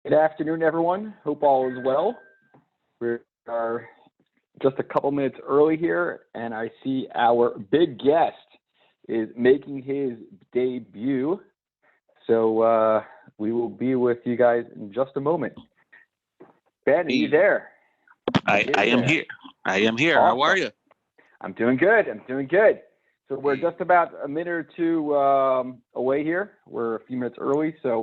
Good afternoon, everyone. Hope all is well. We are just a couple minutes early here, and I see our big guest is making his debut. So we will be with you guys in just a moment. Ben, are you there? I am here. I am here. Awesome. How are you? I'm doing good. So we're just about a minute or two away here. We're a few minutes early, so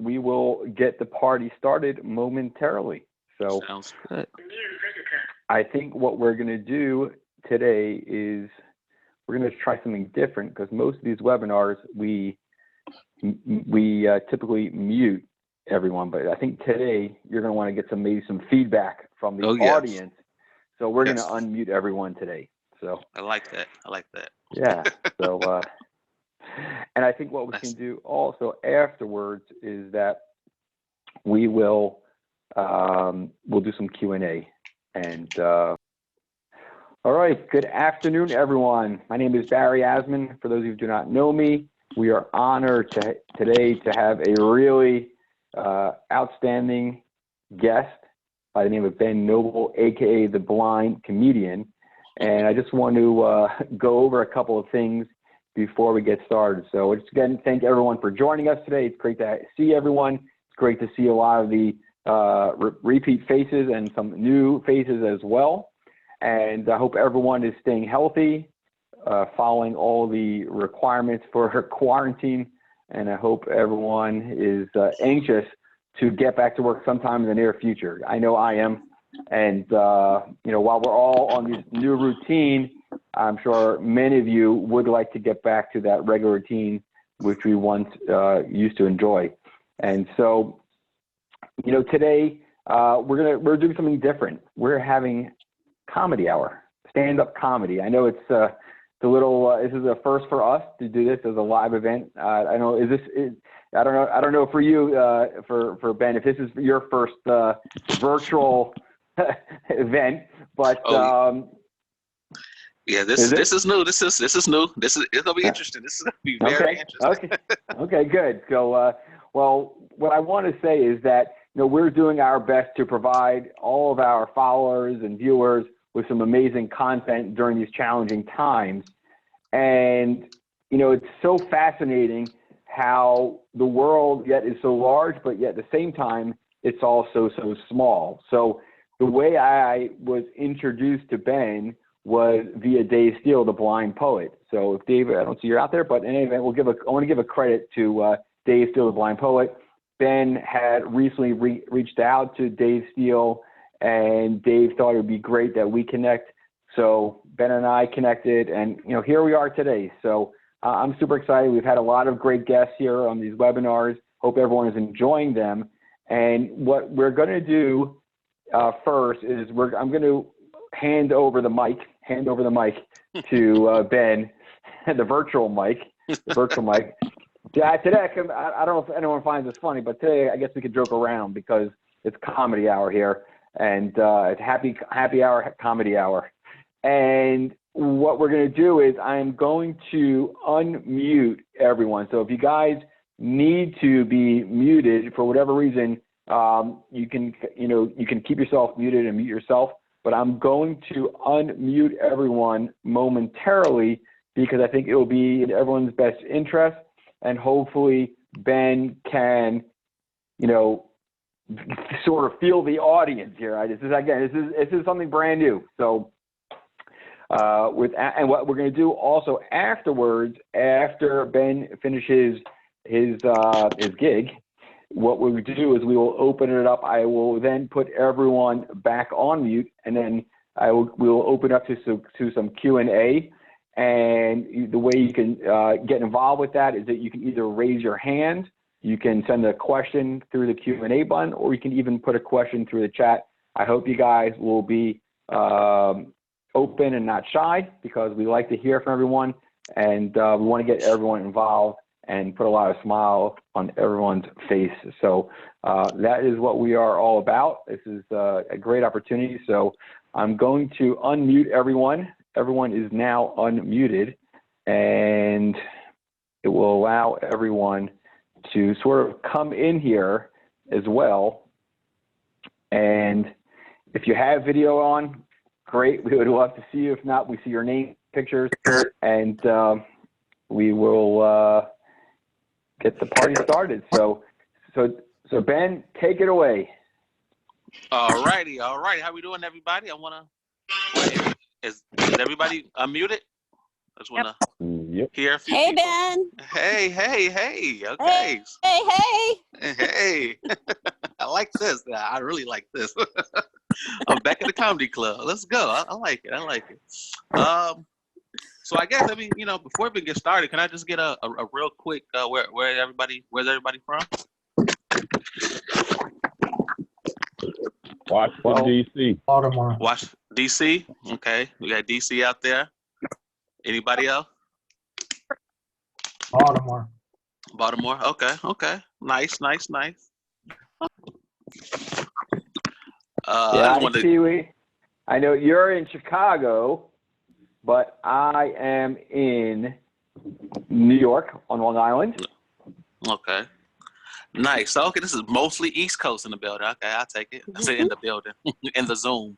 we will get the party started momentarily. So Sounds good. I think what we're going to do today is we're going to try something different, because most of these webinars we typically mute everyone, but I think today you're going to want to get maybe some feedback from the audience. So we're going to unmute everyone today. So I like that. Yeah. So and I think what we can do also afterwards is that we will we'll do some Q&A. And all right, good afternoon, everyone. My name is Barry Asman. For those of you who do not know me, we are honored today to have a really outstanding guest by the name of Ben Noble, aka the Blind Comedian. And I just want to go over a couple of things before we get started. So just again, thank everyone for joining us today. It's great to see everyone. It's great to see a lot of the repeat faces and some new faces as well. And I hope everyone is staying healthy, following all the requirements for quarantine. And I hope everyone is anxious to get back to work sometime in the near future. I know I am. And, you know, while we're all on this new routine, I'm sure many of you would like to get back to that regular routine, which we once used to enjoy. And so, you know, today we're doing something different. We're having comedy hour, stand-up comedy. I know it's the little this is a first for us to do this as a live event. I don't know. I don't know for you, for Ben, if this is your first virtual event, but yeah, this is new. This is new. It's gonna be interesting. This is gonna be very interesting. Okay, good. So, well, what I want to say is that, you know, we're doing our best to provide all of our followers and viewers with some amazing content during these challenging times. And, you know, it's so fascinating how the world yet is so large, but yet at the same time, it's also so small. So the way I was introduced to Ben was via Dave Steele, the blind poet. So if Dave, I don't see you're out there, but in any event, I want to give a credit to Dave Steele, the blind poet. Ben had recently reached out to Dave Steele, and Dave thought it would be great that we connect. So Ben and I connected, and, you know, here we are today. So I'm super excited. We've had a lot of great guests here on these webinars. Hope everyone is enjoying them. And what we're going to do first is I'm going to hand over the mic to Ben, the virtual mic. Yeah, today I don't know if anyone finds this funny, but today I guess we could joke around because it's comedy hour here, and it's happy hour comedy hour. And what we're going to do is I'm going to unmute everyone. So if you guys need to be muted for whatever reason, you can keep yourself muted and mute yourself. But I'm going to unmute everyone momentarily because I think it will be in everyone's best interest, and hopefully Ben can, you know, sort of feel the audience here. This is something brand new. So and what we're going to do also afterwards, after Ben finishes his gig, what we do is we will open it up. I will then put everyone back on mute, and then we will open up to some Q&A. And the way you can get involved with that is that you can either raise your hand, you can send a question through the Q&A button, or you can even put a question through the chat. I hope you guys will be open and not shy, because we like to hear from everyone, and we want to get everyone involved and put a lot of smile on everyone's face. So that is what we are all about. This is a great opportunity. So I'm going to unmute everyone. Everyone is now unmuted, and it will allow everyone to sort of come in here as well. And if you have video on, great. We would love to see you. If not, we see your name, pictures, and we will get the party started. So Ben, take it away. All righty. How we doing, everybody? I want to. Is everybody unmuted? I just want to hear a few Hey, people. Ben. Hey. Okay. Hey. I like this. I really like this. I'm back at the comedy club. Let's go. I like it. So I guess, before we get started, can I just get a real quick where's everybody from? Washington, D.C. Baltimore. D.C. Okay, we got D.C. out there. Anybody else? Baltimore. Okay. Nice. I know you're in Chicago, but I am in New York on Long Island. Okay. Nice. So, okay, this is mostly East Coast in the building. Okay, I'll take it. I say in the building, in the Zoom.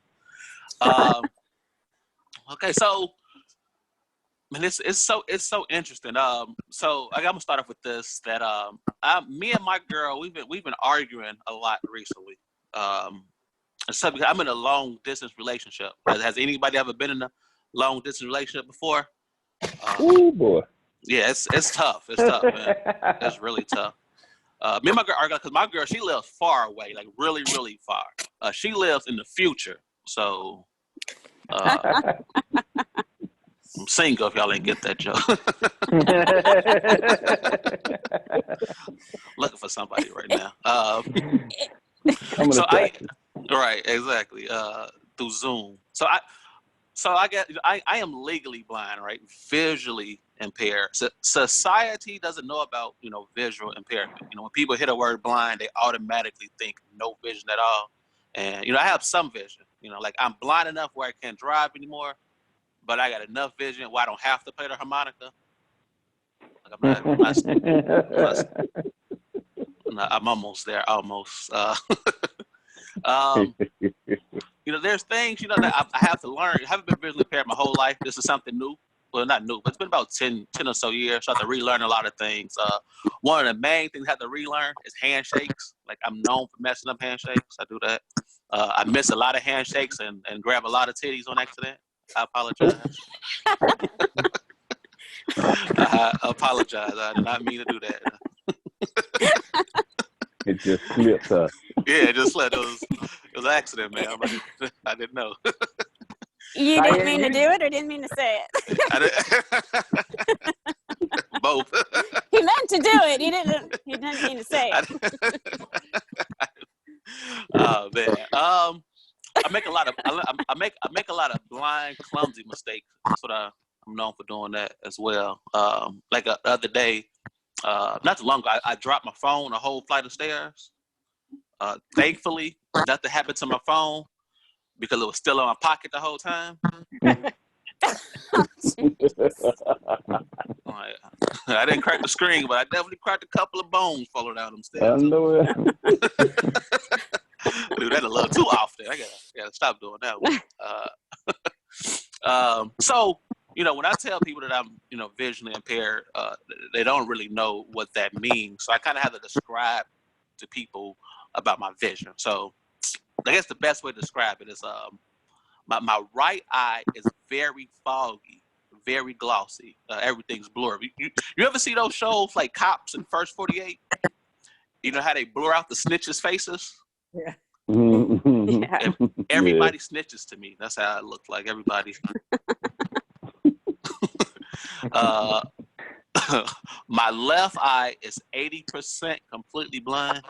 Okay, so, man, it's so interesting. So I'm gonna start off with this. That me and my girl, we've been arguing a lot recently. So I'm in a long distance relationship. Has anybody ever been in a long distance relationship before? Oh boy. Yeah, it's tough. It's tough, man. It's really tough. Me and my girl arguing because my girl, she lives far away, like really, really far. She lives in the future, so I'm single if y'all ain't get that joke. Looking for somebody right now. Right, exactly. Through Zoom. So I guess I am legally blind, right? Visually impaired. So society doesn't know about, visual impairment. When people hear the word blind, they automatically think no vision at all. And, I have some vision, like I'm blind enough where I can't drive anymore, but I got enough vision where I don't have to play the harmonica. Like I'm almost there, almost. There's things, that I have to learn. I haven't been visually impaired my whole life. This is something new. Well, not new, but it's been about 10 or so years. So I have to relearn a lot of things. One of the main things I have to relearn is handshakes. Like I'm known for messing up handshakes. I do that. I miss a lot of handshakes and grab a lot of titties on accident. I apologize. I apologize. I did not mean to do that. It just slipped us. Yeah, it just slipped. It was an accident, man. I didn't know. You didn't mean to do it or didn't mean to say it? Both. He meant to do it. He didn't mean to say it. Oh man. I make a lot of blind, clumsy mistakes. That's what I'm known for doing that as well. Like the other day, not too long ago, I dropped my phone a whole flight of stairs. Thankfully, nothing happened to my phone because it was still in my pocket the whole time. I didn't crack the screen, but I definitely cracked a couple of bones falling down them stairs. I know it. Dude, that's a little too often. I gotta stop doing that one. So, when I tell people that I'm, visually impaired, they don't really know what that means. So I kind of have to describe to people about my vision. So I guess the best way to describe it is my right eye is very foggy, very glossy. Everything's blurry. You ever see those shows like Cops and First 48? You know how they blur out the snitches' faces? Yeah. Everybody snitches to me. That's how it looks like. Everybody. My left eye is 80% completely blind,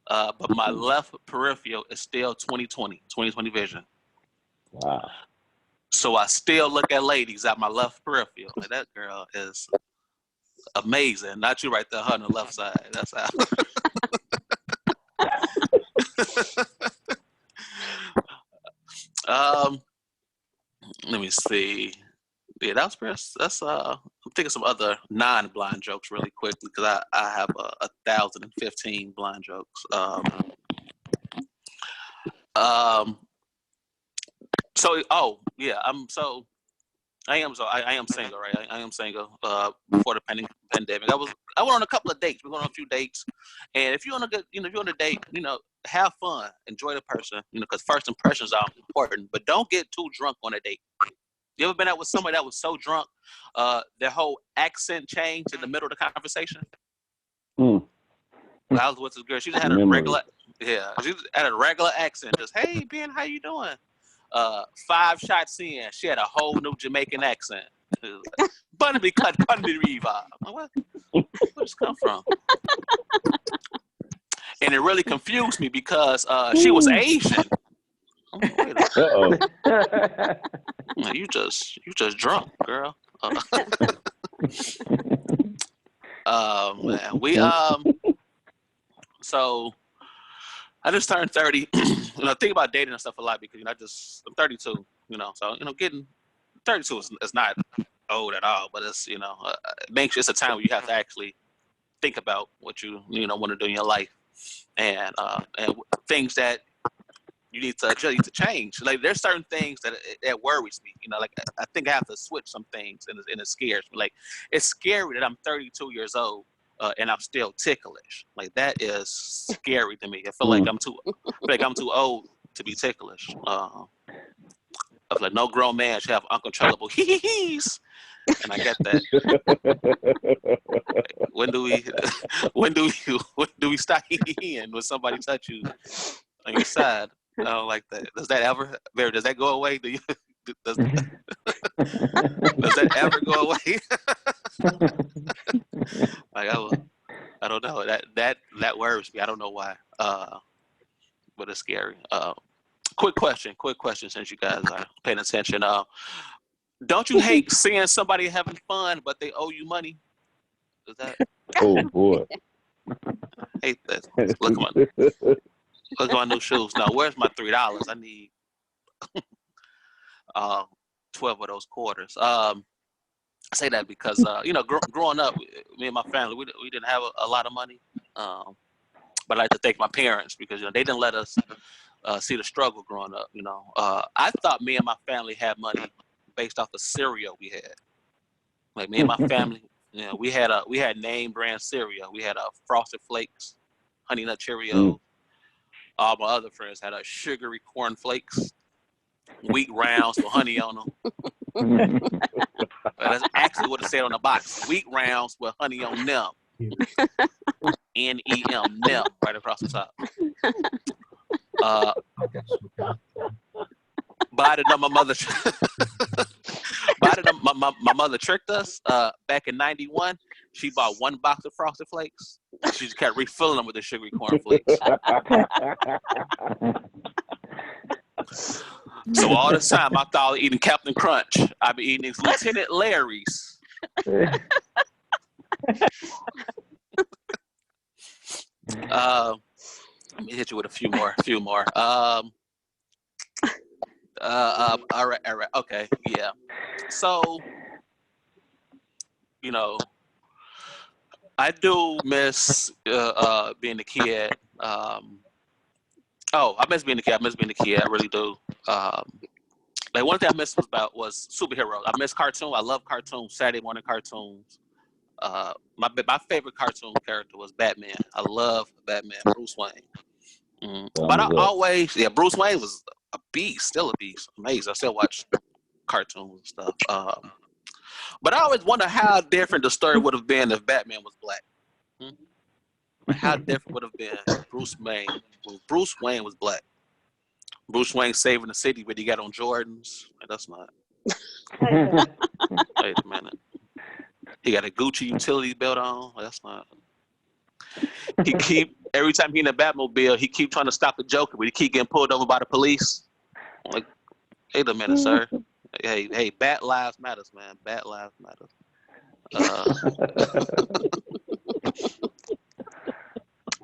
but my left peripheral is still 20/20 vision. Wow. So I still look at ladies at my left peripheral. Like, that girl is amazing. Not you right there, her on the left side. That's how. Let me see. Yeah, that's I'm thinking some other non-blind jokes really quickly because I have 1,015 blind jokes. So I am single, right? I am single. Before the pandemic, I went on a couple of dates. We went on a few dates, and if you're on a good, if you're on a date, have fun, enjoy the person, because first impressions are important. But don't get too drunk on a date. You ever been out with somebody that was so drunk, their whole accent changed in the middle of the conversation? Mm. Well, I was with this girl. She just had a regular, she had a regular accent. Just, hey, Ben, how you doing? 5 shots in, she had a whole new Jamaican accent. Bunny cut, bunny revive. I'm like, where this come from? And it really confused me because she was Asian. I'm like, wait a minute. Like, you just drunk, girl. Man, so I just turned 30. Think about dating and stuff a lot because I'm 32. So getting 32 is not old at all, but it's it's a time where you have to actually think about what you want to do in your life and things that you need to change. Like there's certain things that worries me. Like I think I have to switch some things, and it scares me. Like it's scary that I'm 32 years old and I'm still ticklish. Like that is scary to me. I feel like I'm too old to be ticklish. I feel like no grown man should have uncontrollable hee-hee-hees. And I get that. When do we stop hee-heeing when somebody touch you on your side? I don't like that. Does that go away? Does that ever go away? Like I don't know. That worries me. I don't know why. But it's scary. Quick question since you guys are paying attention. Don't you hate seeing somebody having fun but they owe you money? Is that? Oh boy. I hate that. Look at my new shoes. Now, where's my $3? I need 12 of those quarters. I say that because growing up, me and my family, we didn't have a lot of money. But I like to thank my parents because they didn't let us see the struggle growing up. I thought me and my family had money based off the cereal we had. Like me and my family, we had name brand cereal. We had Frosted Flakes, Honey Nut Cheerios. All my other friends had sugary corn flakes, wheat rounds with honey on them. That's actually what it said on the box: wheat rounds with honey on them. NEM, NEM, right across the top. But I didn't know my mother. My mother tricked us. Back in '91, she bought one box of Frosted Flakes. She just kept refilling them with the sugary corn flakes. So all this time, I thought I was eating Captain Crunch. I've been eating these Lieutenant Larry's. Let me hit you with a few more. All right. Okay. Yeah. So, I do miss being a kid. I miss being a kid. I really do. Like one thing I missed was superheroes. I miss cartoons. I love cartoons. Saturday morning cartoons. My favorite cartoon character was Batman. I love Batman, Bruce Wayne. But Bruce Wayne was a beast, still a beast. Amazing. I still watch cartoons and stuff. But I always wonder how different the story would have been if Batman was black. How different would have been if Bruce Wayne was black. Bruce Wayne saving the city, but he got on Jordans. That's not. Wait a minute. He got a Gucci utility belt on. That's not. Every time he in a Batmobile, he keep trying to stop the Joker, but he keep getting pulled over by the police. I'm like, wait a minute, sir. Hey, Bat lives matters, man. Bat lives matters.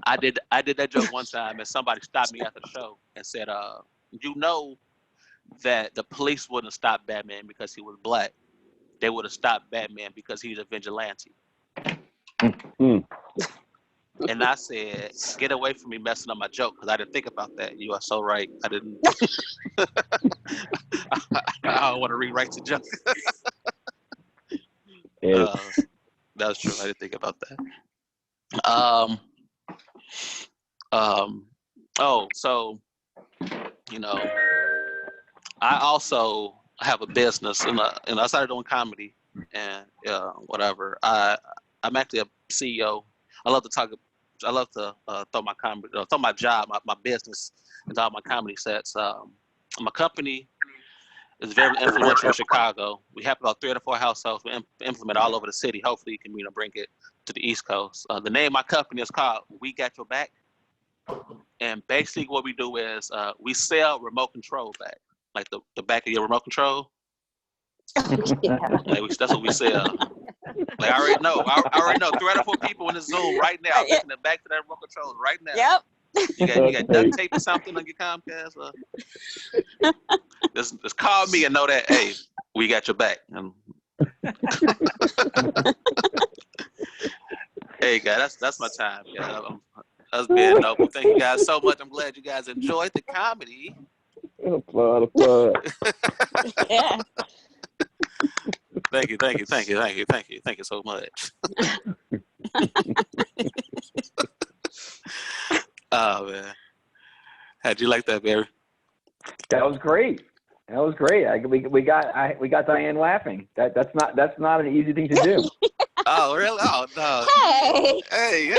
I did that joke one time, and somebody stopped me after the show and said, that the police wouldn't stop Batman because he was black. they would have stopped Batman because he's a vigilante. Mm. And I said, get away from me messing up my joke, because I didn't think about that. You are so right. I didn't. I don't want to rewrite the joke. That was true. I didn't think about that. So, you know, I also have a business, and I started doing comedy and whatever. I'm actually a CEO. I love to throw my comedy, throw my job, my business into all my comedy sets. My company is very influential in Chicago. We have about 3 or 4 households. We implement all over the city. Hopefully, you can bring it to the East Coast. The name of my company is called We Got Your Back. And basically what we do is we sell remote control back, like the back of your remote control. Yeah. Like that's what we sell. Like I already know 3 or 4 people in the Zoom right now taking the back to that remote control right now. Yep. You got duct tape or something on your Comcast? Just call me and know that, hey, we got your back. Hey, guys, that's my time. Yeah, that's being noble. Thank you guys so much. I'm glad you guys enjoyed the comedy. Applaud. Yeah. Thank you so much. Oh man, how'd you like that, Barry? That was great. We got Diane laughing. That's not an easy thing to do. Oh really? Oh no. Hey.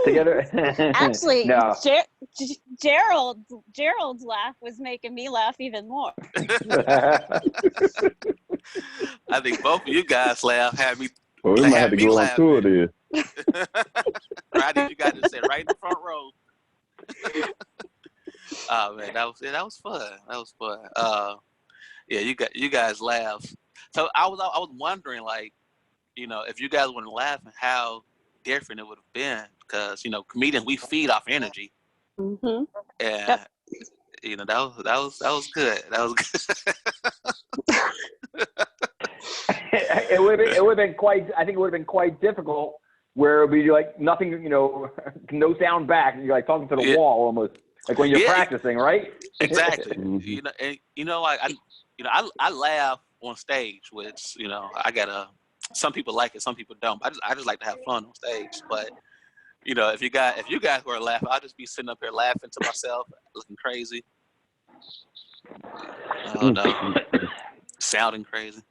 Together. Actually, No. Gerald's laugh was making me laugh even more. I think both of you guys had me. Well, we might have to go on tour there. I think you guys to sit right in the front row. Oh man, that was fun. Yeah, you guys laugh. So I was wondering, like, you know, if you guys weren't laughing, how different it would have been, because comedians, we feed off energy. Mm-hmm. And yep. That was good. That was good. It would have been quite. I think it would have been quite difficult, where it would be like nothing. No sound back. You're like talking to the wall almost, like when you're practicing, right? Exactly. Mm-hmm. Like I laugh on stage, which I gotta. Some people like it, some people don't. I just like to have fun on stage. But if you guys were laughing, I'll just be sitting up here laughing to myself, looking crazy. Oh no, sounding crazy.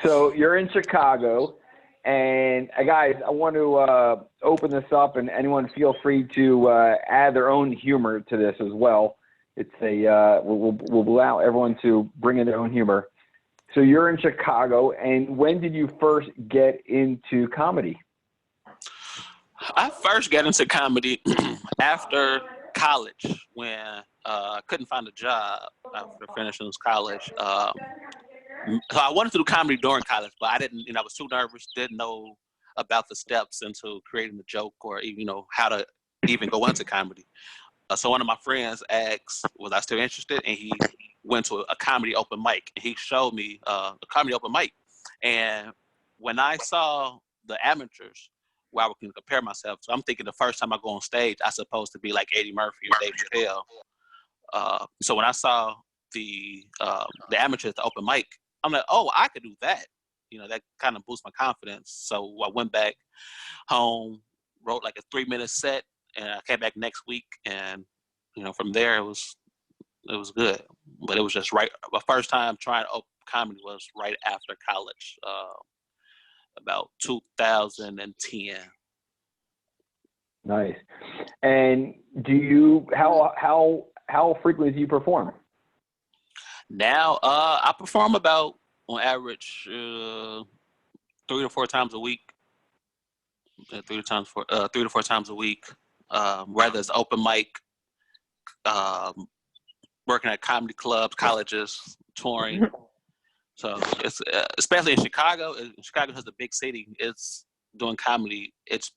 So you're in Chicago, and guys, I want to open this up, and anyone feel free to add their own humor to this as well. It's we'll allow everyone to bring in their own humor. So you're in Chicago, and when did you first get into comedy? I first got into comedy after college, when I couldn't find a job after finishing college. So I wanted to do comedy during college, but I didn't. I was too nervous, didn't know about the steps into creating the joke, or even how to even go into comedy. So one of my friends asked, was I still interested? And he went to a comedy open mic, and he showed me a comedy open mic. And when I saw the amateurs, where I would compare myself, so I'm thinking the first time I go on stage, I'm supposed to be like Eddie Murphy or Dave Chappelle. So when I saw the amateurs at the open mic, I'm like, oh, I could do that. That kind of boosts my confidence. So I went back home, wrote like a 3-minute set, and I came back next week, and from there it was good. But it was just right. My first time trying comedy was right after college, about 2010. Nice. And how frequently do you perform? Now, I perform about, on average, 3 to 4 times a week. 3 to 4 times a week. Whether it's open mic, working at comedy clubs, colleges, touring. So it's especially in Chicago. Chicago is a big city. It's doing comedy. It's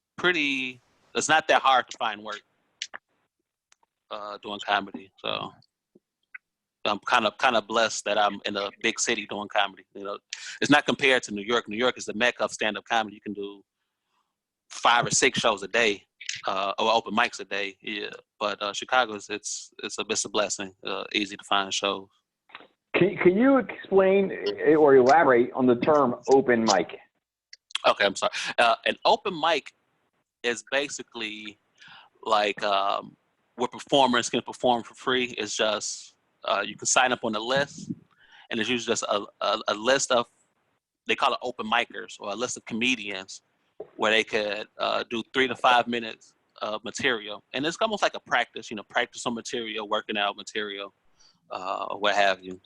not that hard to find work doing comedy. So I'm kind of blessed that I'm in a big city doing comedy. You know, it's not compared to New York. New York is the mecca of stand-up comedy. You can do 5 or 6 shows a day, or open mics a day. Yeah, but Chicago it's a blessing. Easy to find shows. Can you explain or elaborate on the term open mic? Okay, I'm sorry. An open mic is basically like where performers can perform for free. It's just you can sign up on the list, and it's usually just a list of, they call it open micers, or a list of comedians where they could do 3 to 5 minutes of material. And it's almost like a practice, practice on material, working out material, what have you.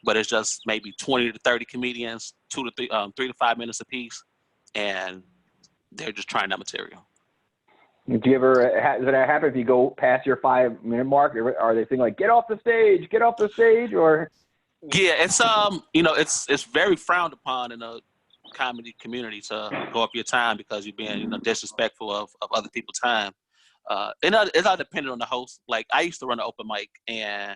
But it's just maybe 20 to 30 comedians, 3 to 5 minutes apiece, and they're just trying that material. Do you ever, does that happen if you go past your 5-minute mark? Are they saying like, get off the stage, or? Yeah, it's it's very frowned upon in a comedy community to go up your time because you're being disrespectful of other people's time. It's all dependent on the host. Like, I used to run an open mic, and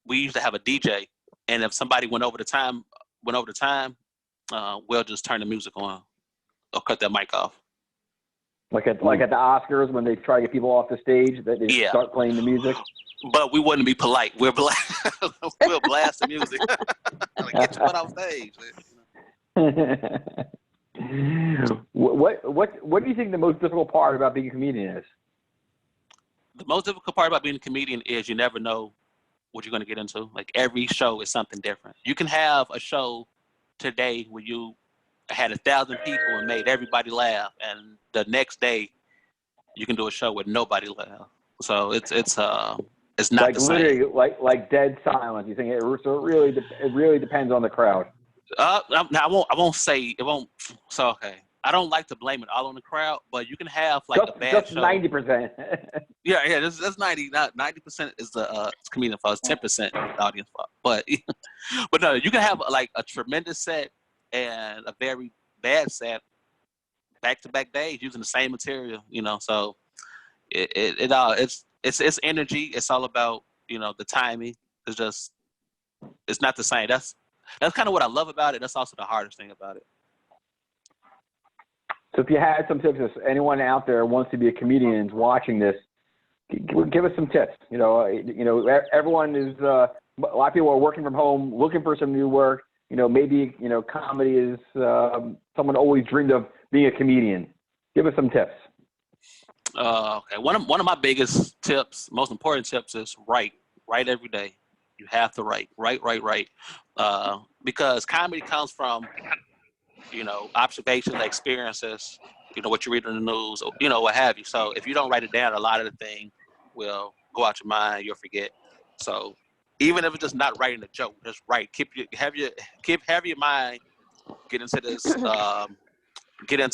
we used to have a DJ, and if somebody went over the time, we'll just turn the music on or cut that mic off. Like at the Oscars when they try to get people off the stage, that they start playing the music. But we wouldn't be polite. We'll blast the music. Like, get your butt off stage. What do you think the most difficult part about being a comedian is? The most difficult part about being a comedian is you never know what you're going to get into. Like, every show is something different. You can have a show today where you had 1,000 people and made everybody laugh, and the next day you can do a show with nobody laugh. So it's not like the same. Literally like dead silence. You think it really depends on the crowd. Now I won't say it won't. So okay, I don't like to blame it all on the crowd, but you can have like a bad show. 90%. Yeah, that's 90. Not 90% is the comedian fault. It's 10% the audience fault. But no, you can have like a tremendous set and a very bad set back-to-back days using the same material. So it's energy. It's all about the timing. It's not the same. That's kind of what I love about it. That's also the hardest thing about it. So if you had some tips, if anyone out there wants to be a comedian and is watching this, give us some tips. Everyone is a lot of people are working from home, looking for some new work. Maybe comedy is someone always dreamed of being a comedian. Give us some tips. Okay, one of my biggest tips, most important tips, is write every day. You have to write, because comedy comes from observations, experiences, what you read in the news, what have you. So if you don't write it down, a lot of the thing will go out your mind. You'll forget. So even if it's just not writing a joke, just write. Have your mind get into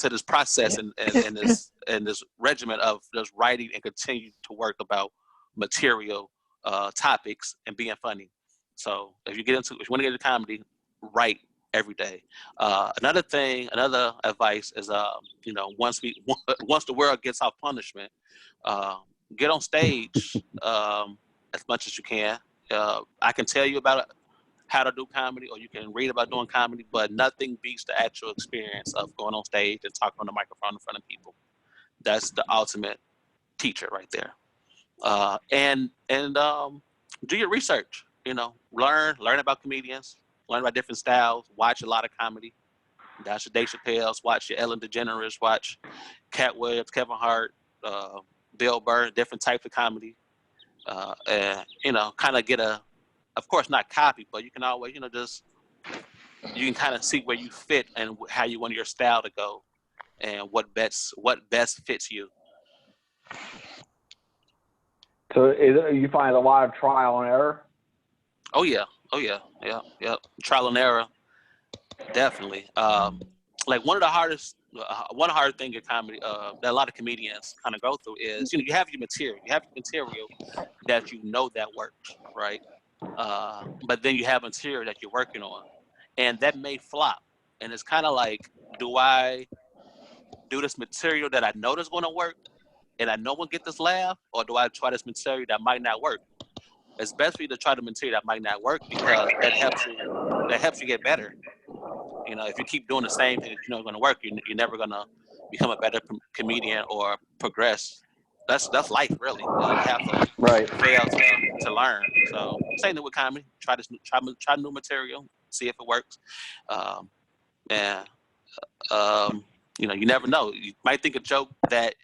this process and this regimen of just writing and continue to work about material, topics, and being funny. So if you want to get into comedy, write every day. Another advice is once the world gets off punishment, get on stage as much as you can. I can tell you about how to do comedy, or you can read about doing comedy, but nothing beats the actual experience of going on stage and talking on the microphone in front of people. That's the ultimate teacher right there. And do your research. Learn about comedians, learn about different styles, watch a lot of comedy. Watch your Dave Chappelle's, watch your Ellen DeGeneres, watch Cat Williams, Kevin Hart, Bill Burr, different types of comedy. And kind of get of course not copy, but you can always, you can kind of see where you fit and how you want your style to go, and what best fits you. So you find a lot of trial and error? Oh yeah. Trial and error, definitely. Like one of the hardest thing in comedy that a lot of comedians kind of go through is, you have your material. You have your material that works, right? But then you have material that you're working on, and that may flop. And it's kind of like, do I do this material that I know is going to work and I know will get this laugh, or do I try this material that might not work? it's best for you to try the material that might not work because that helps you get better. You know, if you keep doing the same thing, it's not going to work. You're never going to become a better comedian or progress. That's life, really. You have to fail to learn. So same thing with comedy. Try new material, see if it works. You know, you never know. You might think a joke that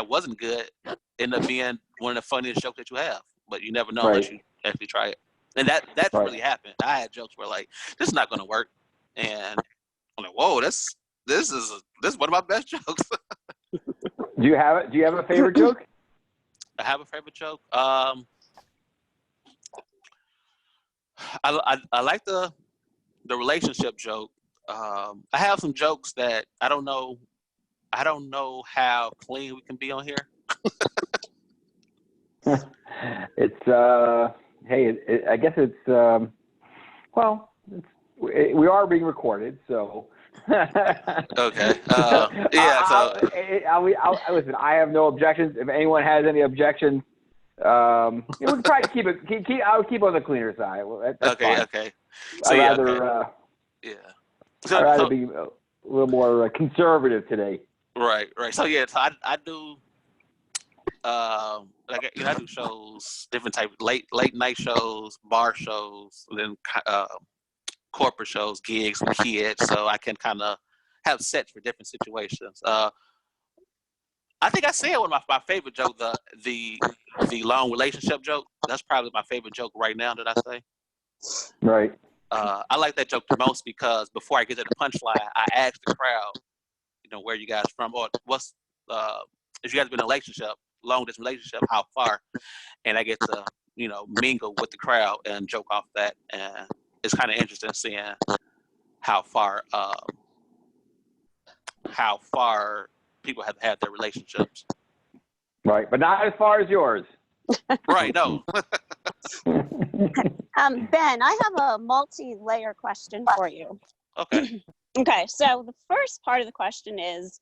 wasn't good end up being one of the funniest jokes that you have, but you never know unless you actually try it. And that's really happened. I had jokes where like, this is not going to work, and I'm like, whoa, this is one of my best jokes. Do you have a favorite joke? I have a favorite joke. I like the relationship joke. I have some jokes that I don't know how clean we can be on here. It's I guess it's we are being recorded, so. Okay. Listen, I have no objections. If anyone has any objections, we can probably keep it. I would keep on the cleaner side. That's fine. Okay. So I'd rather be a little more conservative today. Right. So I do. I do shows, different types, late night shows, bar shows, and then corporate shows, gigs with kids, so I can kind of have sets for different situations. I think I said one of my favorite jokes, the long relationship joke. That's probably my favorite joke right now that I say. Right. I like that joke the most because before I get to the punchline, I ask the crowd, where you guys from, or what's if you guys been in a relationship, long distance relationship, how far, and I get to mingle with the crowd and joke off that, and it's kind of interesting seeing how far people have had their relationships. Right, but not as far as yours. Right, no. Ben, I have a multi-layer question for you. Okay. Okay, so the first part of the question is,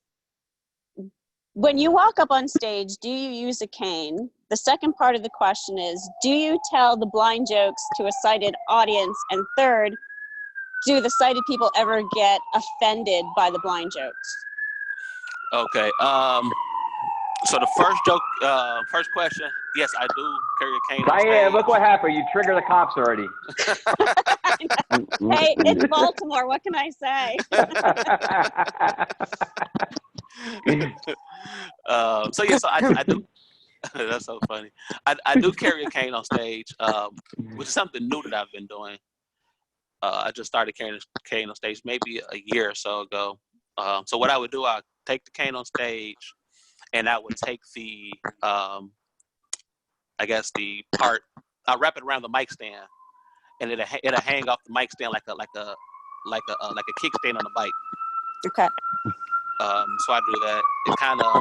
when you walk up on stage, do you use a cane? The second part of the question is, do you tell the blind jokes to a sighted audience? And third, do the sighted people ever get offended by the blind jokes? Okay. So the first question, yes, I do carry a cane on stage. Diane, look what happened. You triggered the cops already. Hey, it's Baltimore. What can I say? So I do. That's so funny. I do carry a cane on stage, which is something new that I've been doing. I just started carrying a cane on stage maybe a year or so ago. So what I would do, I take the cane on stage, and I would take the the part. I wrap it around the mic stand, and it'll hang off the mic stand like a kickstand on a bike. Okay. So I do that. It kind of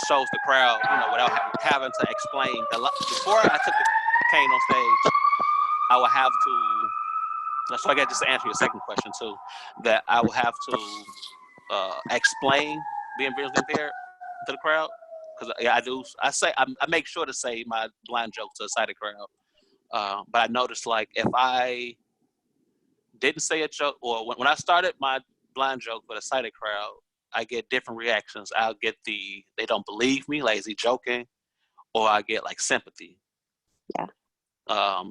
shows the crowd, without having to explain. Before I took the cane on stage, I would have to. So I got just to answer your second question too. That I will have to explain being visually impaired to the crowd, because I do. I make sure to say my blind joke to a sighted crowd. But I noticed, like, if I didn't say a joke, or when I started my blind joke with a sighted crowd, I get different reactions. I'll get they don't believe me, like, is he joking? Or I get like sympathy. Yeah.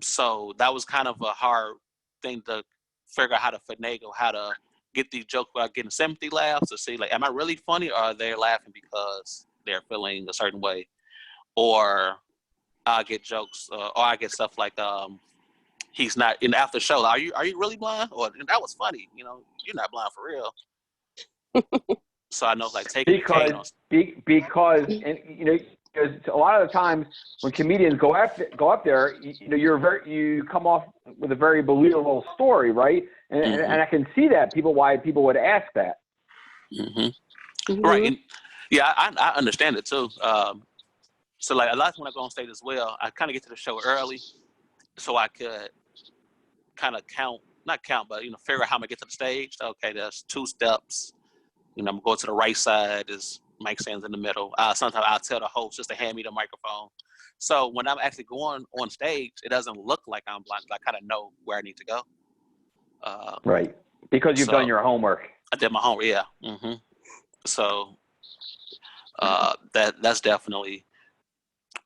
So that was kind of a hard thing to figure out, how to finagle, how to get these jokes without getting sympathy laughs, to see, like, am I really funny, or are they laughing because they're feeling a certain way? Or I get jokes, or I get stuff like, he's not in after show. Are you really blind? Or that was funny. You're not blind for real. So I know, like, taking because a lot of the times when comedians go up there, you come off with a very believable story, right? And I can see that why people would ask that. Mm-hmm. Mm-hmm. Right. And yeah, I understand it too. So, like, a lot of times when I go on stage as well, I kind of get to the show early, so I could kind of not count, but figure out how I'm gonna get to the stage. Okay, there's 2 steps. I'm gonna go to the right side. Is mic stands in the middle. Sometimes I'll tell the host just to hand me the microphone. So when I'm actually going on stage, it doesn't look like I'm blind. I kind of know where I need to go. Right. Because you've done your homework. I did my homework, yeah. So that's definitely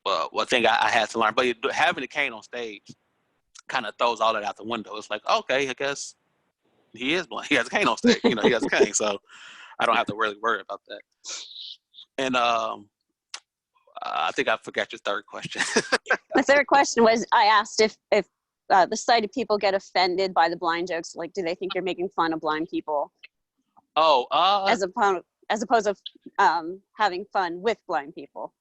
one thing I had to learn. But having the cane on stage kind of throws all that out the window. It's like, okay, I guess he is blind. He has a cane on stage. He has a cane, so I don't have to really worry about that. And I think I forgot your third question. The third question was, I asked if the sighted people get offended by the blind jokes. Like, do they think you're making fun of blind people? Oh, as opposed to having fun with blind people.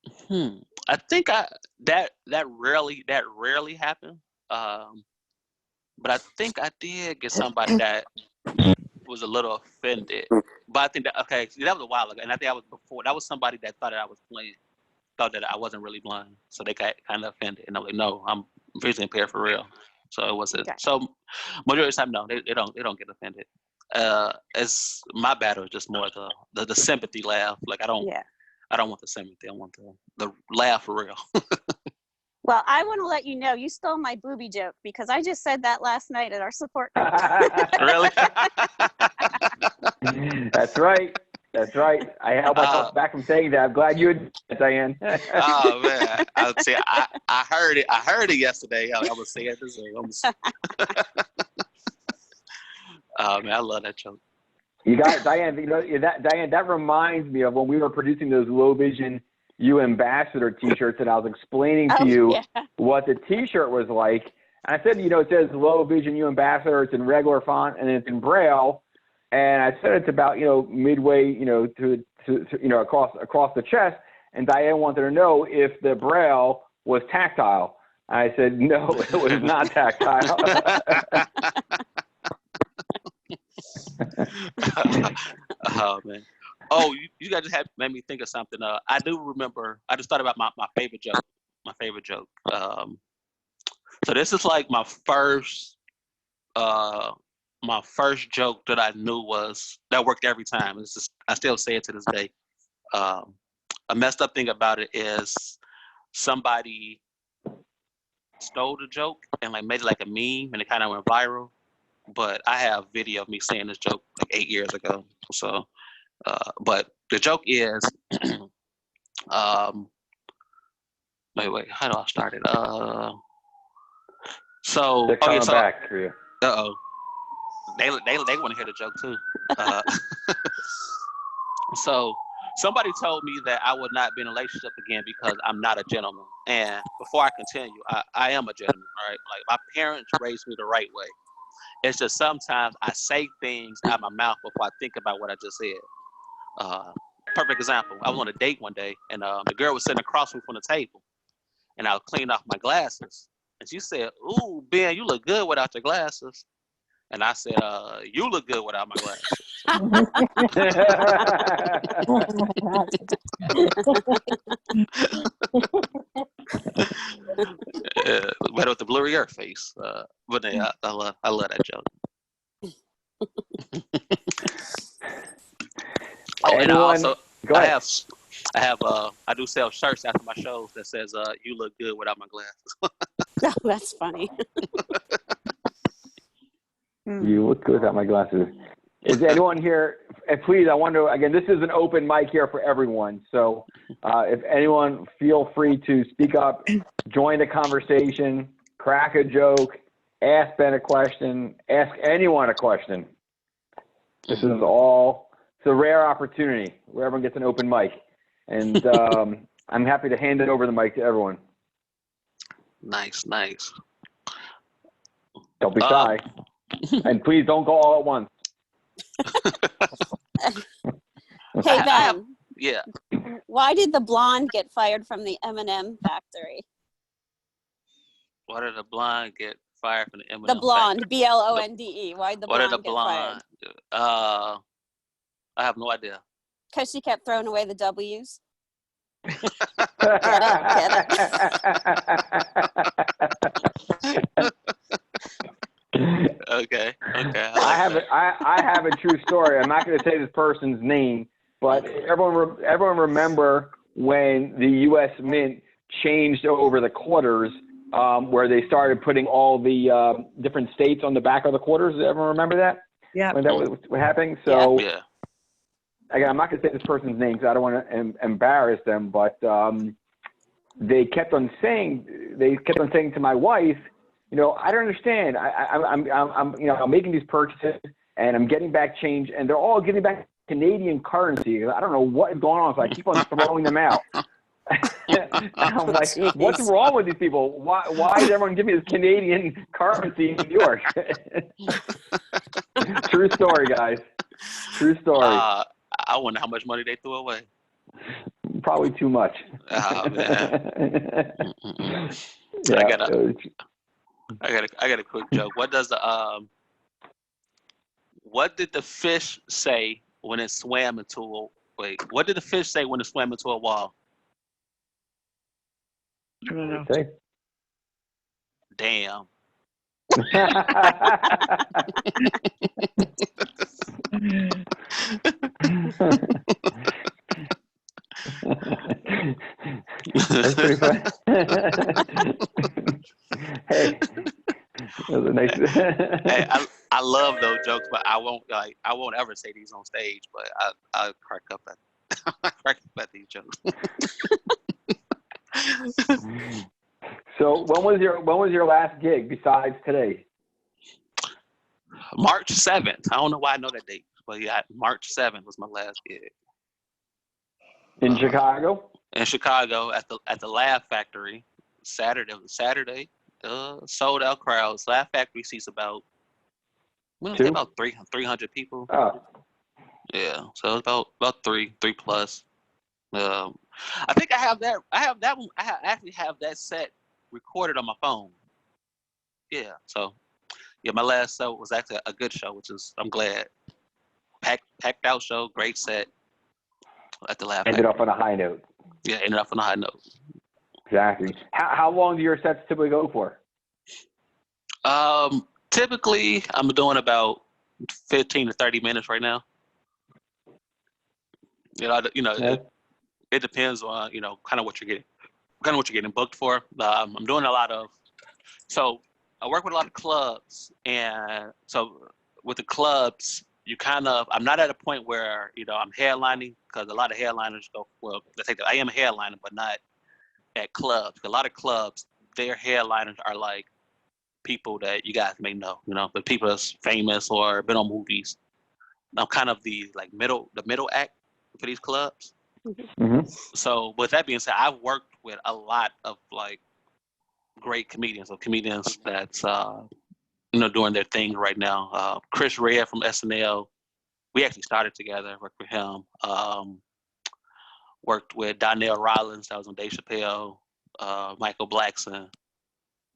I think that rarely happened. But I think I did get somebody that was a little offended. But I think that that was a while ago, and I think that was before. That was somebody that thought that I was playing, thought that I wasn't really blind, so they got kind of offended. And I'm like, no, I'm visually impaired for real. So it wasn't. Okay. So majority of the time, no, they don't get offended. It's my battle is just more the sympathy laugh. Like I don't want the sympathy. I want the laugh for real. Well, I want to let you know you stole my booby joke because I just said that last night at our support group. Really? That's right. That's right. I held myself back from saying that. I'm glad you had it, Diane. Oh man, I heard it. I heard it yesterday. I was saying this. Oh man, I love that joke. You got it, Diane. Diane, that reminds me of when we were producing those low vision You Ambassador T-shirts, and I was explaining to you what the T-shirt was like. And I said, it says low vision You Ambassador. It's in regular font and it's in Braille. And I said it's about midway to across the chest. And Diane wanted to know if the Braille was tactile. I said no, it was not tactile. Oh man. Oh, you guys just made me think of something. I do remember. I just thought about my favorite joke. So this is like my first joke that I knew that worked every time. It's just, I still say it to this day. A messed up thing about it is somebody stole the joke and like made it like a meme, and it kind of went viral. But I have video of me saying this joke like 8 years ago. So, but the joke is, wait, how do I start it? They're coming back for you. They want to hear the joke too. So somebody told me that I would not be in a relationship again because I'm not a gentleman. And before I continue, I am a gentleman, right? Like my parents raised me the right way. It's just sometimes I say things out of my mouth before I think about what I just said. Perfect example. I was on a date one day, and the girl was sitting across from me from the table, and I was cleaning off my glasses. And she said, "Ooh, Ben, you look good without your glasses." And I said, "You look good without my glasses." Better with the blurrier face. But yeah, I love that joke. And I do sell shirts after my shows that says, "You look good without my glasses." Oh, that's funny. You look good without my glasses. Is anyone here? And please, I want to, again, this is an open mic here for everyone. So if anyone, feel free to speak up, join the conversation, crack a joke, ask Ben a question, ask anyone a question. This is it's a rare opportunity where everyone gets an open mic. And I'm happy to hand it over the mic to everyone. Nice. Don't be shy. And please don't go all at once. Hey, Ben. Yeah. Why did the blonde get fired from the M&M factory? Why did the blonde get fired from the M&M The blonde, factory? BLONDE. Why did the blonde get fired? I have no idea. Because she kept throwing away the W's. Okay. I have a true story. I'm not going to say this person's name, but everyone remember when the U.S. Mint changed over the quarters, where they started putting all the different states on the back of the quarters. Does everyone remember that? Yeah. When that was happening? So, Yeah. again, I'm not going to say this person's name because I don't want to embarrass them, but they kept on saying to my wife, I don't understand. I'm making these purchases and I'm getting back change, and they're all getting back Canadian currency. I don't know what is going on, so I keep on throwing them out. I'm like, what's wrong with these people? Why is everyone giving me this Canadian currency in New York? True story, guys. True story. I wonder how much money they threw away. Probably too much. Oh, man. Yeah, I got a quick joke. What did the fish say when it swam into what did the fish say when it swam into a wall? I don't know. Okay. Damn. That's pretty funny. Hey, that was a nice. Hey, I love those jokes, but I won't ever say these on stage. But I crack up at these jokes. So when was your last gig besides today? March 7th. I don't know why I know that date, but yeah, March 7th was my last gig. In Chicago? In Chicago at the Laugh Factory. Saturday. Sold out crowds. Laugh Factory seats about 300 people. Oh. Yeah, so it's about three plus. I think I have that one. I actually have that set recorded on my phone. Yeah, so yeah, my last show was actually a good show, which is I'm glad. Packed out show, great set at the Laugh Ended Factory. up on a high note. Yeah, ended up on a high note. Exactly. How long do your sets typically go for? Typically I'm doing about 15 to 30 minutes right now. Yeah. It depends on kind of what you're getting booked for. I'm doing a lot of, so I work with a lot of clubs, and so with the clubs, I'm not at a point where I'm headlining, because a lot of headliners I am a headliner, but not at clubs. A lot of clubs, their headliners are like people that you guys may know, but people that's famous or been on movies. I'm kind of the middle act for these clubs. Mm-hmm. So with that being said, I've worked with a lot of great comedians that's doing their thing right now. Chris Rea from SNL, we actually started together. Worked with him. Worked with Donnell Rollins, that was on Dave Chappelle. Michael Blackson,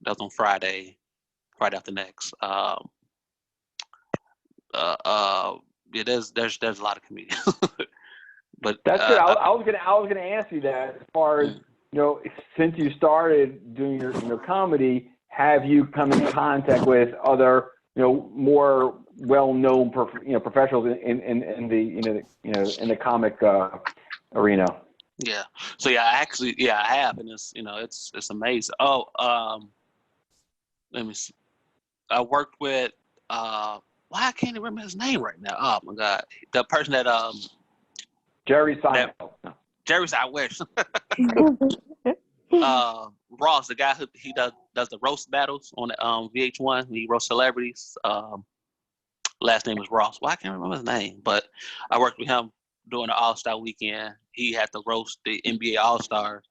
that was on Friday after next. Yeah, there's a lot of comedians. But that's good. I was gonna ask you that, as far as since you started doing your comedy, have you come in contact with other more well-known professionals in the comic arena? Yeah. So I have, and it's amazing. Let me see. I worked with why I can't even remember his name right now. Oh my God, the person that Jerry Seinfeld. Jerry's, I wish. Ross, the guy who he does the roast battles on VH1. He roasts celebrities. Last name is Ross. Well, I can't remember his name, but I worked with him during the All-Star weekend. He had to roast the NBA All-Stars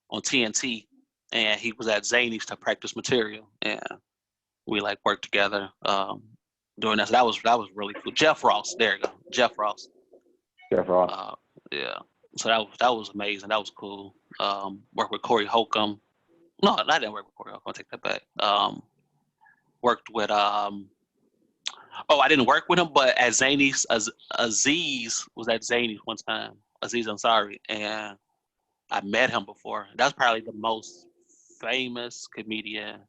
on TNT, and he was at Zany's to practice material, and we worked together doing that. So that was really cool. Jeff Ross, there you go, Jeff Ross. Yeah. So that was amazing. That was cool. Worked with Corey Holcomb. No, I didn't work with Corey Holcomb. I'll take that back. Worked with I didn't work with him, but at Zany's, Aziz was at Zany's one time. Aziz Ansari, and I met him before. That's probably the most famous comedian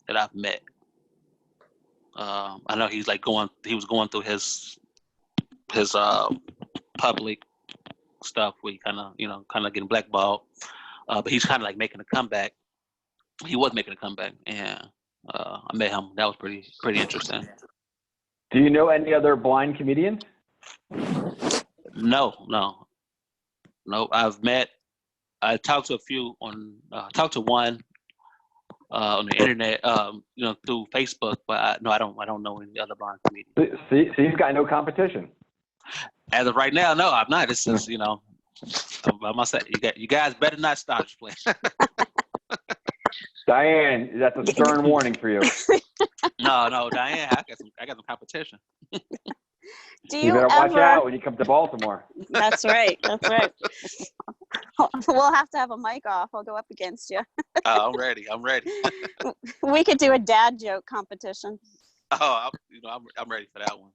that I've met. I know he was going through his public stuff where he kind of getting blackballed. But he's kind of like making a comeback. He was making a comeback, and I met him. That was pretty interesting. Do you know any other blind comedians? No. I talked to a few talked to one on the internet, through Facebook, but I don't know any other blind comedians. See, you've got no competition. As of right now, no, I'm not. It's just, by myself. You guys better not start this play. Diane, that's a stern warning for you. No, Diane, I got some competition. Do you better watch out when you come to Baltimore. That's right. We'll have to have a mic off. I'll go up against you. I'm ready. We could do a dad joke competition. Oh, I'm ready for that one.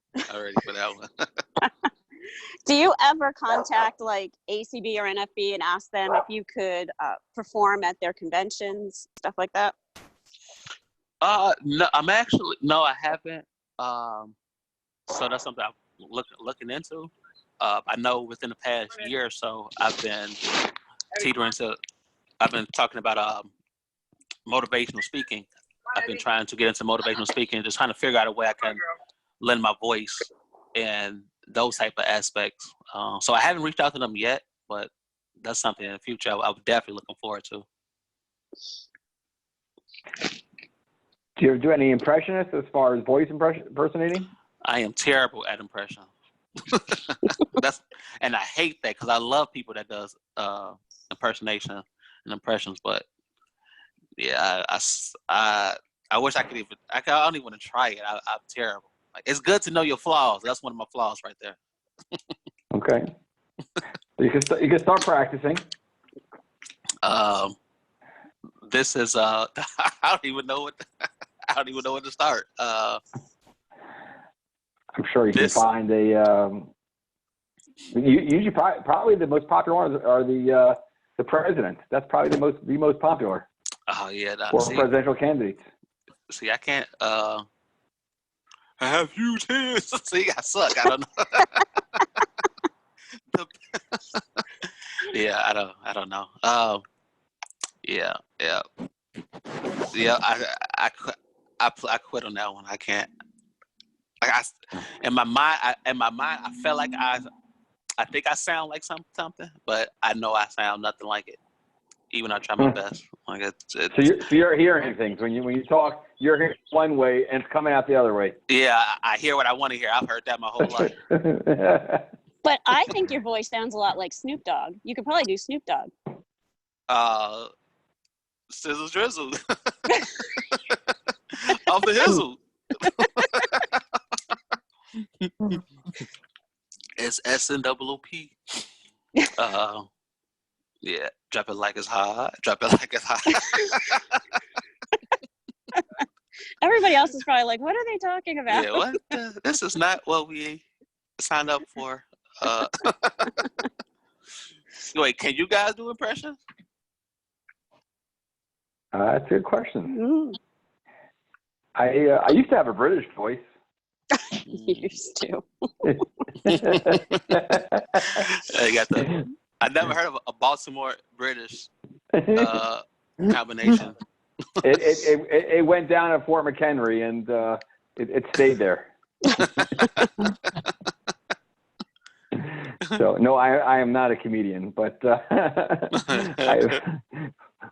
Do you ever contact like ACB or NFB and ask them if you could perform at their conventions, stuff like that? No, I haven't. So that's something I'm looking into. I know within the past year or so, I've been talking about motivational speaking. I've been trying to get into motivational speaking, just trying to figure out a way I can lend my voice and those type of aspects. So I haven't reached out to them yet, but that's something in the future I'm definitely looking forward to. Do you do any impressionists as far as voice impersonating? I am terrible at impression. And I hate that because I love people that does impersonation and impressions, but yeah, I wish I could even. I don't even want to try it. I'm terrible. Like, it's good to know your flaws. That's one of my flaws right there. Okay. You can start practicing. This is I don't even know what to start. I'm sure you can find a. Usually, probably the most popular ones are the president. That's probably the most popular. Oh yeah, or presidential candidates. See, I can't. I have huge hands. See, I suck. I don't know. Yeah, I don't know. Yeah. I quit on that one. I can't. Like in my mind, I felt like I think I sound like something, but I know I sound nothing like it. Even I try my best. Like so you're hearing things when you talk. You're hearing one way and it's coming out the other way. Yeah, I hear what I want to hear. I've heard that my whole life. But I think your voice sounds a lot like Snoop Dogg. You could probably do Snoop Dogg. Sizzle drizzle. Off the hizzle. It's SNOOP. Yeah, drop it like it's hot. Drop it like it's hot. Everybody else is probably like, what are they talking about? Yeah, what? This is not what we signed up for. Wait, can you guys do impressions? That's a good question. I used to have a British voice. You used to. I never heard of a Baltimore British combination. It went down at Fort McHenry and it stayed there. So no, I am not a comedian, but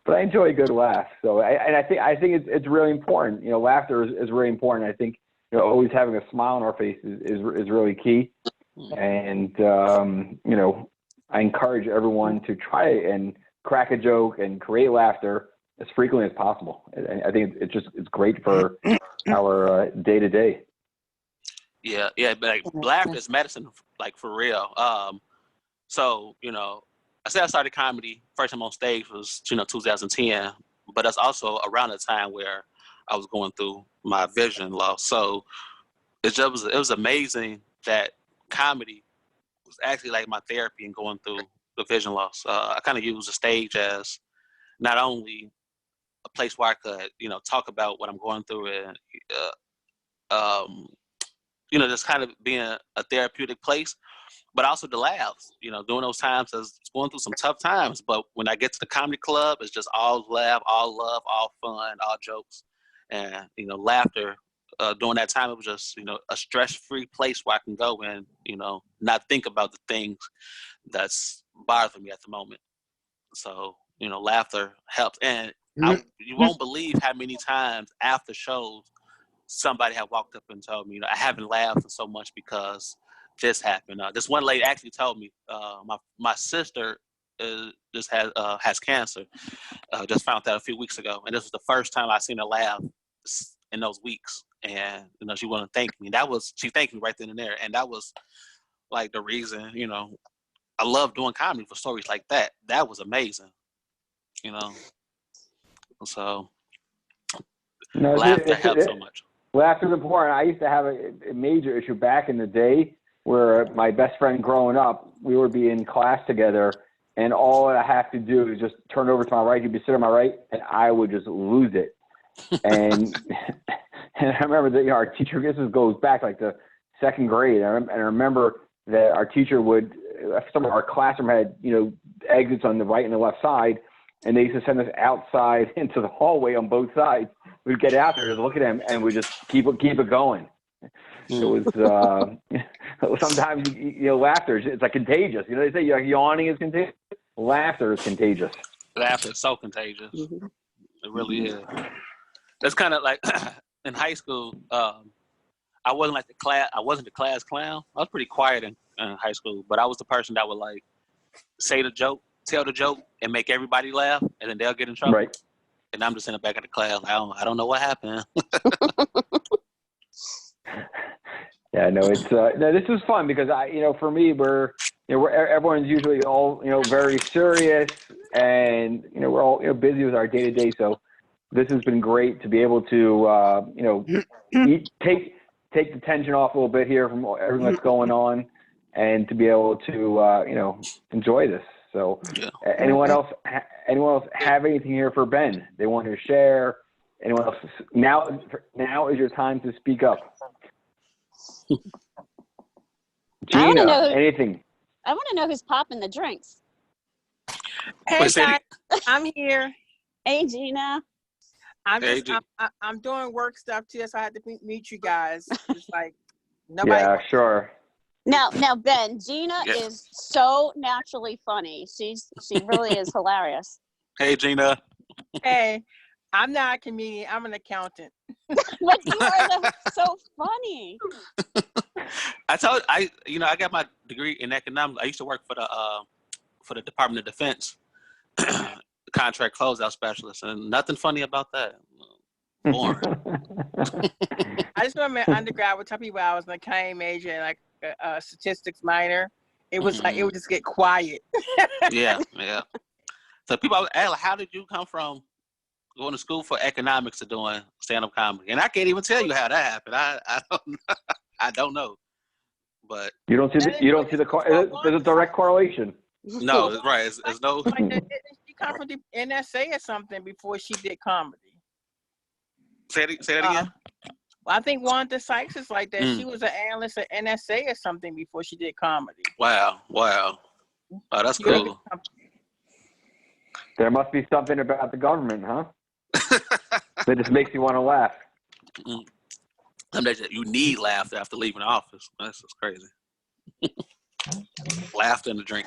I enjoy a good laugh. So I think it's really important. You know, laughter is really important. I think always having a smile on our face is really key. And I encourage everyone to try and crack a joke and create laughter as frequently as possible. I think it's great for our day to day. Yeah, but like laughter is medicine, like for real. So I said I started comedy first time on stage was 2010, but that's also around the time where I was going through my vision loss. So it was amazing that comedy was actually like my therapy in going through the vision loss. I kind of used the stage as not only a place where I could, talk about what I'm going through and, just kind of being a therapeutic place, but also the laughs. You know, during those times, I was going through some tough times. But when I get to the comedy club, it's just all laugh, all love, all fun, all jokes, and you know, laughter. During that time, it was just, you know, a stress-free place where I can go and, you know, not think about the things that's bothering me at the moment. So, you know, laughter helps. And you won't believe how many times after shows somebody had walked up and told me, you know, I haven't laughed so much because this happened. This one lady actually told me, my sister just has cancer. Just found out a few weeks ago, and this was the first time I seen her laugh in those weeks. And you know, she wanted to thank me. She thanked me right then and there, and that was like the reason. You know, I love doing comedy for stories like that. That was amazing. You know, so laughter helps so much. Laughter is important. I used to have a major issue back in the day where my best friend growing up, we would be in class together, and all I have to do is just turn over to my right. He'd be sitting on my right, and I would just lose it. And and I remember that, you know, our teacher, this goes back like to second grade. And I remember that our teacher would, some of our classroom had, you know, exits on the right and the left side, and they used to send us outside into the hallway on both sides. We'd get out there, just look at him, and we just keep it going. It was sometimes, you know, laughter, it's like contagious. You know, they say yawning is contagious. Laughter is contagious. Laughter is so contagious. Mm-hmm. It really is. That's kind of like in high school. I wasn't the class clown. I was pretty quiet in high school, but I was the person that would like say the joke, tell the joke, and make everybody laugh, and then they'll get in trouble. Right. And I'm just in the back of the class. I don't know what happened. Yeah, no, it's no, this is fun because for me, everyone's usually all, you know, very serious, and you know, we're all, you know, busy with our day-to-day. So this has been great to be able to you know, take the tension off a little bit here from everything that's going on, and to be able to you know, enjoy this. So anyone else have anything here for Ben they want to share? Anyone else? Now is your time to speak up. Gina, anything? I want to know who's popping the drinks. Hey guys, I'm here. Hey Gina. I'm doing work stuff too, so I had to meet you guys. It's like nobody. Yeah, sure. Now, Ben, Gina is so naturally funny. She really is hilarious. Hey, Gina. Hey, I'm not a comedian. I'm an accountant. But you are so funny. I got my degree in economics. I used to work for the Department of Defense, contract closeout specialist, and nothing funny about that. Boring. I just remember in undergrad, I would tell people I was an accounting major and like a statistics minor. It was like it would just get quiet. Yeah. So people ask, how did you come from going to school for economics to doing stand-up comedy? And I can't even tell you how that happened. I don't know. But you don't see there's a direct correlation. No, it's right. It's no. She come from the NSA or something before she did comedy. Say that again. Well, I think Wanda Sykes is like that. She was an analyst at NSA or something before she did comedy. Wow. Oh, that's cool. There must be something about the government, huh? That just makes you want to laugh. You need laughter after leaving the office. That's just crazy. Laughter and a drink.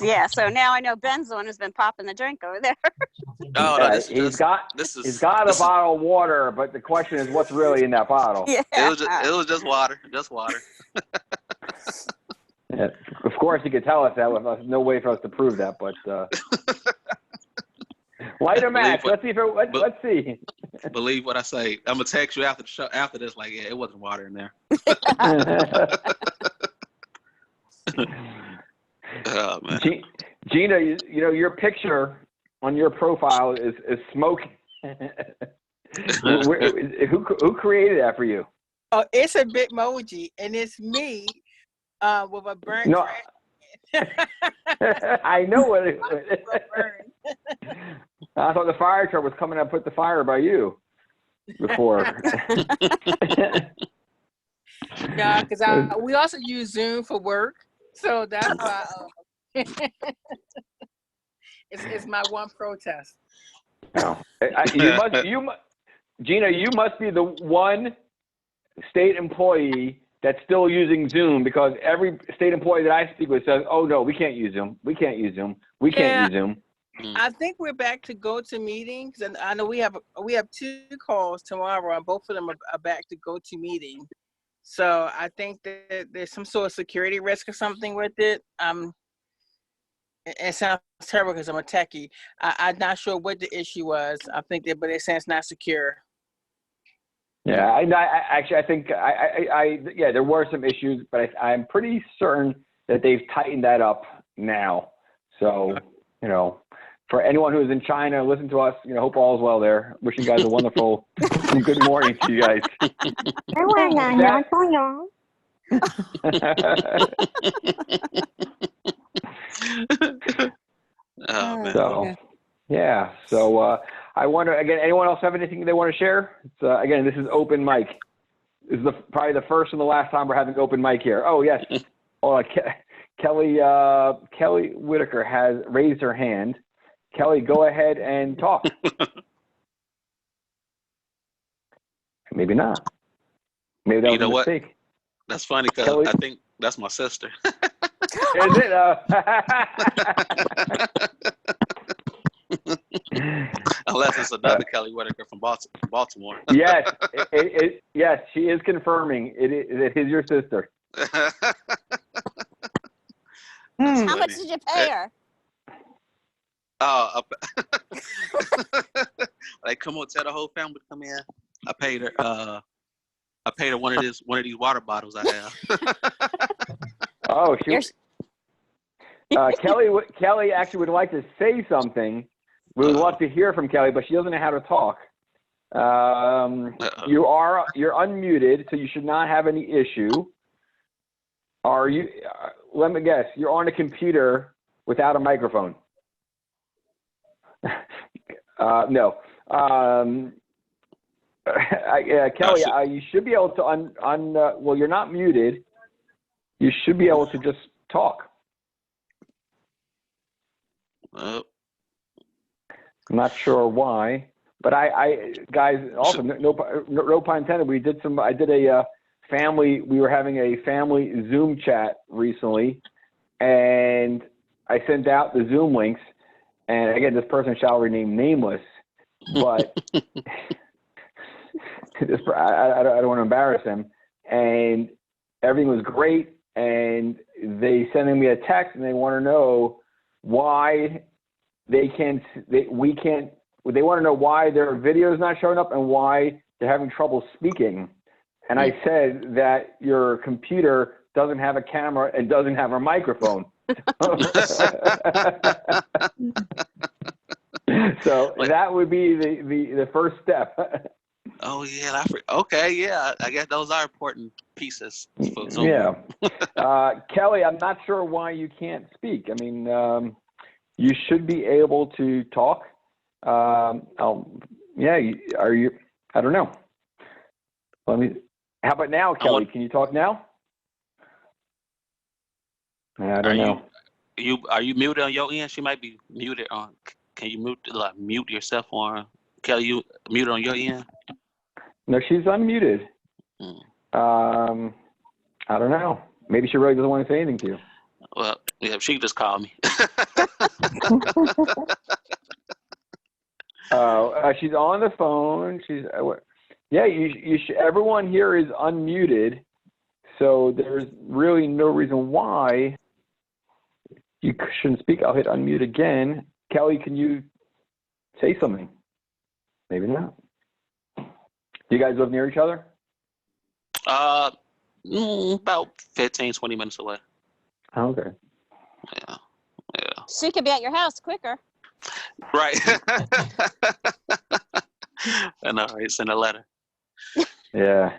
Yeah, so now I know Ben's the one who's been popping the drink over there. Oh, no, he's got a bottle of water, but the question is, what's really in that bottle? Yeah. It was just water. Yeah, of course, you could tell us that. There's no way for us to prove that, but light a match. Let's see. Believe what I say. I'm gonna text you after the show. After this, like, yeah, it wasn't water in there. Oh, man. Gina, you know, your picture on your profile is smoking. Who created that for you? Oh, it's a Bitmoji, and it's me with a burnt trash. I know what it is. I thought the fire truck was coming up, put the fire by you before. Yeah, because we also use Zoom for work, so that's why it's my one protest. No. Gina, you must be the one state employee that's still using Zoom, because every state employee that I speak with says, "Oh no, we can't use Zoom. We can't use Zoom. We can't use Zoom." I think we're back to GoToMeetings, and I know we have 2 calls tomorrow, and both of them are back to GoToMeeting. So I think that there's some sort of security risk or something with it. It sounds terrible because I'm a techie. I'm not sure what the issue was. I think that, but it sounds not secure. Yeah, I think there were some issues, but I'm pretty certain that they've tightened that up now. So, for anyone who's in China, listen to us. Hope all is well there. Wishing you guys a wonderful good morning to you guys. Oh, man. So, yeah. So I wonder, again, anyone else have anything they want to share? It's, again, this is open mic. This is probably the first and the last time we're having open mic here. Oh, yes. Kelly Whitaker has raised her hand. Kelly, go ahead and talk. Maybe not. Maybe that was a mistake. What? That's funny because I think that's my sister. Is it? Unless it's another Kelly Whitaker from Baltimore. Yes, yes, she is confirming it is your sister. How much did you pay her? Like, come on, tell the whole family to come in. I paid her. I paid her one of these water bottles I have. Oh, Kelly actually would like to say something. We would love to hear from Kelly, but she doesn't know how to talk. You're unmuted, so you should not have any issue. Are you? Let me guess. You're on a computer without a microphone. No. Kelly, you should be able to well, you're not muted. You should be able to just talk. I'm not sure why, but I guys, also no pun intended. I did a family. We were having a family Zoom chat recently, and I sent out the Zoom links. And again, this person shall remain nameless, but I don't want to embarrass him. And everything was great. And they sending me a text, and they want to know why they want to know why their video is not showing up and why they're having trouble speaking. And I said that your computer doesn't have a camera and doesn't have a microphone. So that would be the first step. Oh yeah, okay, yeah. I guess those are important pieces for Zoom. Yeah, Kelly, I'm not sure why you can't speak. I mean, you should be able to talk. Yeah, are you? I don't know. How about now, Kelly? Can you talk now? I don't know. Are you muted on your end? She might be muted on. Can you mute yourself on? Kelly, you muted on your end? No, she's unmuted. I don't know. Maybe she really doesn't want to say anything to you. Well, yeah, she can just call me. She's on the phone. You should, everyone here is unmuted, so there's really no reason why you shouldn't speak. I'll hit unmute again. Kelly, can you say something? Maybe not. Do you guys live near each other? About 15, 20 minutes away. Okay. Yeah. She could be at your house quicker. Right. I know, right? Send a letter. Yeah.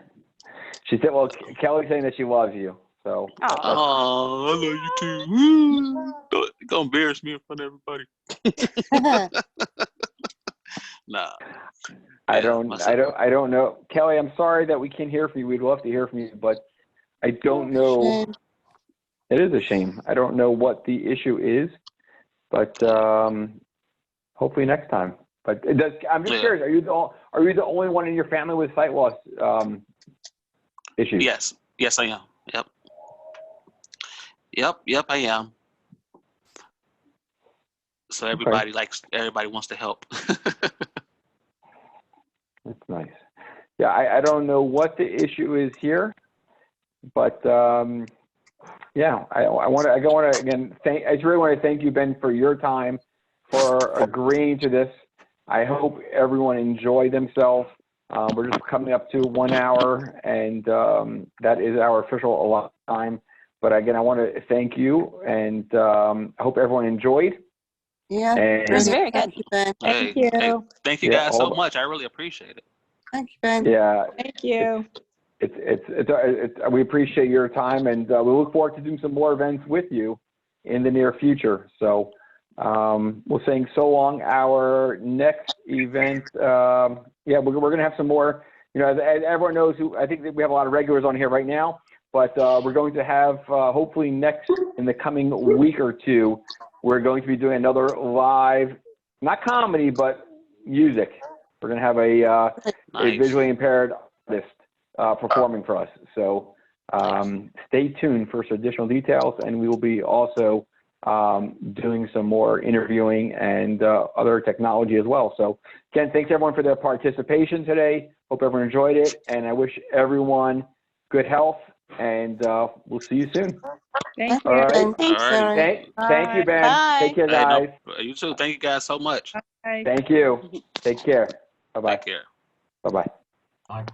She said, well, Kelly's saying that she loves you. So. Oh, I love you too. Don't embarrass me in front of everybody. Nah. I don't know. Kelly, I'm sorry that we can't hear from you. We'd love to hear from you, but I don't know. It is a shame. I don't know what the issue is, but hopefully next time. But it does. I'm just curious. Are you the only one in your family with sight loss issues? Yes, I am. Yep, I am. So everybody wants to help. That's nice. Yeah, I don't know what the issue is here, but yeah, I want to again I just really want to thank you, Ben, for your time, for agreeing to this. I hope everyone enjoyed themselves. We're just coming up to 1 hour, and that is our official allotted time. But again, I want to thank you, and I hope everyone enjoyed. Yeah, It was very good. Thank you, Ben. Thank you. Hey, thank you guys so much. I really appreciate it. Thank you, Ben. Yeah. Thank you. We appreciate your time, and we look forward to doing some more events with you in the near future. So we're saying so long. Our next event, we're going to have some more. You know, as everyone knows, I think that we have a lot of regulars on here right now, but we're going to have hopefully next in the coming week or two, we're going to be doing another live, not comedy, but music. We're going to have a visually impaired artist performing for us. So stay tuned for some additional details, and we will be also doing some more interviewing and other technology as well. So again, thanks everyone for their participation today. Hope everyone enjoyed it, and I wish everyone good health, and we'll see you soon. Thank you. All right. Thanks, Thank you, Ben. Bye. Take care, guys. You too. Thank you guys so much. Bye. Thank you. Take care. Bye-bye. Take care. Bye-bye. Bye.